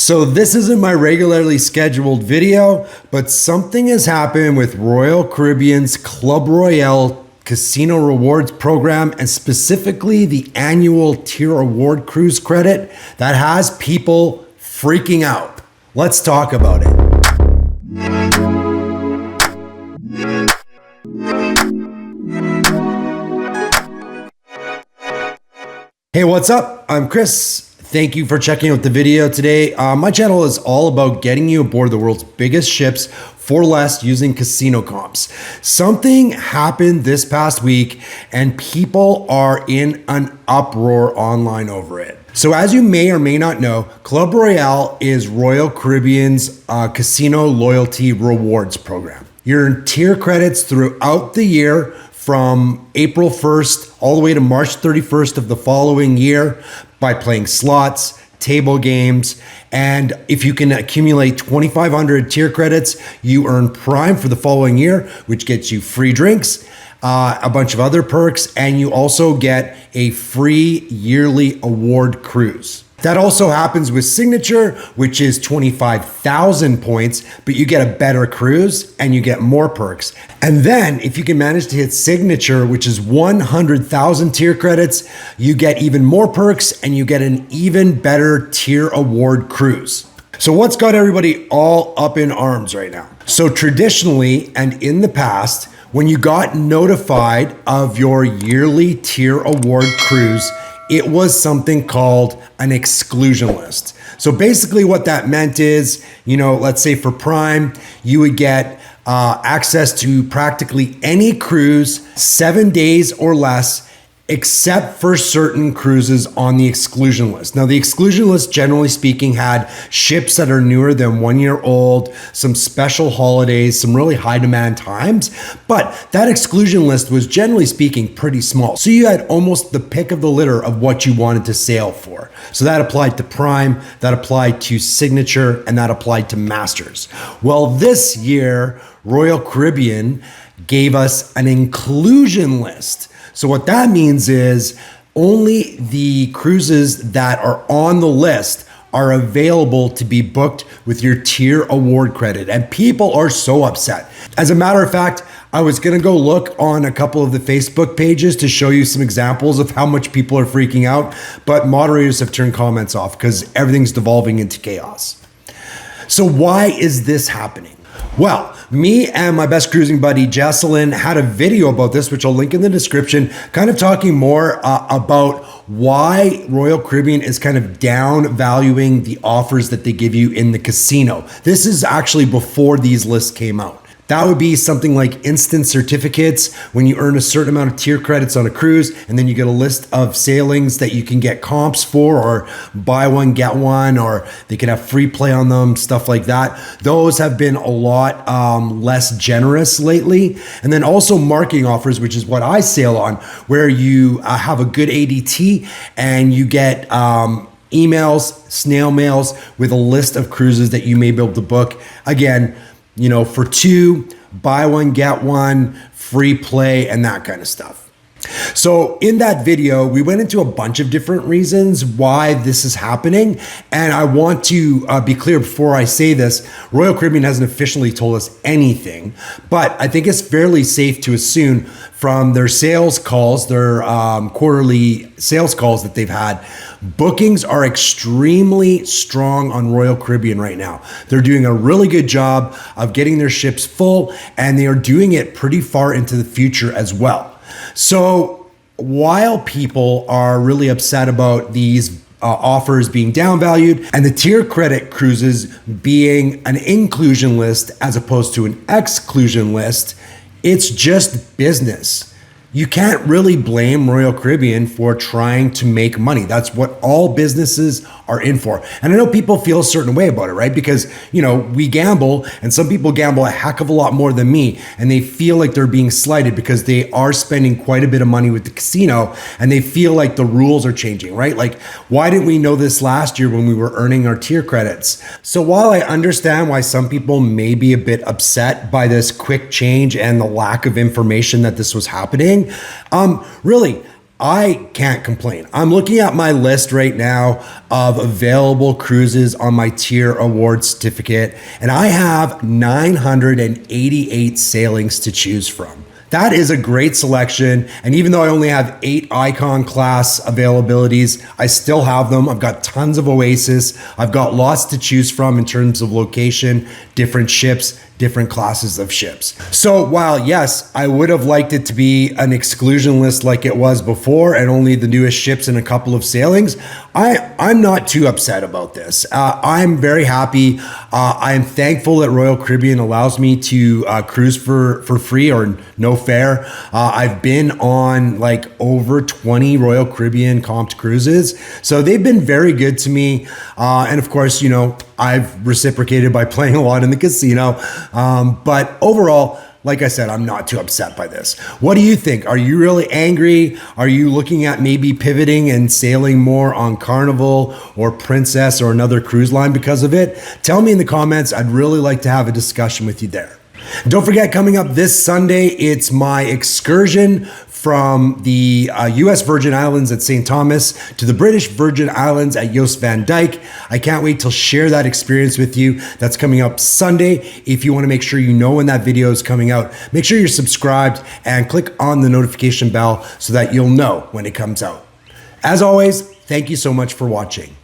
So this isn't my regularly scheduled video, but something has happened with Royal Caribbean's Club Royale Casino Rewards program, and specifically the annual tier award cruise credit that has people freaking out. Let's talk about it. Hey, what's up? I'm Chris. Thank you for checking out the video today. My channel is all about getting you aboard the world's biggest ships for less using casino comps. Something happened this past week and people are in an uproar online over it. So as you may or may not know, Club Royale is Royal Caribbean's casino loyalty rewards program. You earn tier credits throughout the year from April 1st all the way to March 31st of the following year by playing slots, table games, and if you can accumulate 2,500 tier credits, you earn Prime for the following year, which gets you free drinks, a bunch of other perks, and you also get a free yearly award cruise. That also happens with Signature, which is 25,000 points, but you get a better cruise and you get more perks. And then if you can manage to hit Signature, which is 100,000 tier credits, you get even more perks and you get an even better tier award cruise. So what's got everybody all up in arms right now? So traditionally and in the past, when you got notified of your yearly tier award cruise, it was something called an exclusion list. So basically what that meant is, let's say for Prime, you would get access to practically any cruise 7 days or less, except for certain cruises on the exclusion list. Now, the exclusion list, generally speaking, had ships that are newer than 1 year old, some special holidays, some really high demand times, but that exclusion list was generally speaking pretty small. So you had almost the pick of the litter of what you wanted to sail for. So that applied to Prime, that applied to Signature, and that applied to Masters. Well, this year, Royal Caribbean gave us an inclusion list. So what that means is only the cruises that are on the list are available to be booked with your tier award credit. And people are so upset. As a matter of fact, I was gonna go look on a couple of the Facebook pages to show you some examples of how much people are freaking out, but moderators have turned comments off because everything's devolving into chaos. So why is this happening? Well, me and my best cruising buddy, Jesselyn, had a video about this, which I'll link in the description, kind of talking more about why Royal Caribbean is kind of down valuing the offers that they give you in the casino. This is actually before these lists came out. That would be something like instant certificates when you earn a certain amount of tier credits on a cruise, and then you get a list of sailings that you can get comps for, or buy one, get one, or they can have free play on them, stuff like that. Those have been a lot less generous lately. And then also marketing offers, which is what I sail on, where you have a good ADT and you get emails, snail mails with a list of cruises that you may be able to book. Again, for two, buy one, get one, free play, and that kind of stuff. So in that video, we went into a bunch of different reasons why this is happening. And I want to be clear before I say this, Royal Caribbean hasn't officially told us anything, but I think it's fairly safe to assume from their sales calls, their quarterly sales calls that they've had, bookings are extremely strong on Royal Caribbean right now. They're doing a really good job of getting their ships full, and they are doing it pretty far into the future as well. So while people are really upset about these offers being downvalued and the tier credit cruises being an inclusion list as opposed to an exclusion list, it's just business. You can't really blame Royal Caribbean for trying to make money. That's what all businesses are in for. And I know people feel a certain way about it, right? Because, we gamble, and some people gamble a heck of a lot more than me, and they feel like they're being slighted because they are spending quite a bit of money with the casino, and they feel like the rules are changing, right? Like, why didn't we know this last year when we were earning our tier credits? So while I understand why some people may be a bit upset by this quick change and the lack of information that this was happening, really, I can't complain. I'm looking at my list right now of available cruises on my tier award certificate, and I have 988 sailings to choose from. That is a great selection. And even though I only have 8 Icon class availabilities, I still have them. I've got tons of Oasis. I've got lots to choose from in terms of location, different ships, different classes of ships. So while yes, I would have liked it to be an exclusion list like it was before and only the newest ships and a couple of sailings, I'm not too upset about this. I'm very happy. I am thankful that Royal Caribbean allows me to cruise for free or no fare. I've been on like over 20 Royal Caribbean comped cruises. So they've been very good to me. And of course, you know, I've reciprocated by playing a lot in the casino. But overall, like I said, I'm not too upset by this. What do you think? Are you really angry? Are you looking at maybe pivoting and sailing more on Carnival or Princess or another cruise line because of it? Tell me in the comments. I'd really like to have a discussion with you there. Don't forget, coming up this Sunday, it's my excursion from the US Virgin Islands at St. Thomas to the British Virgin Islands at Jost Van Dyke. I can't wait to share that experience with you. That's coming up Sunday. If you want to make sure you know when that video is coming out, make sure you're subscribed and click on the notification bell so that you'll know when it comes out. As always, thank you so much for watching.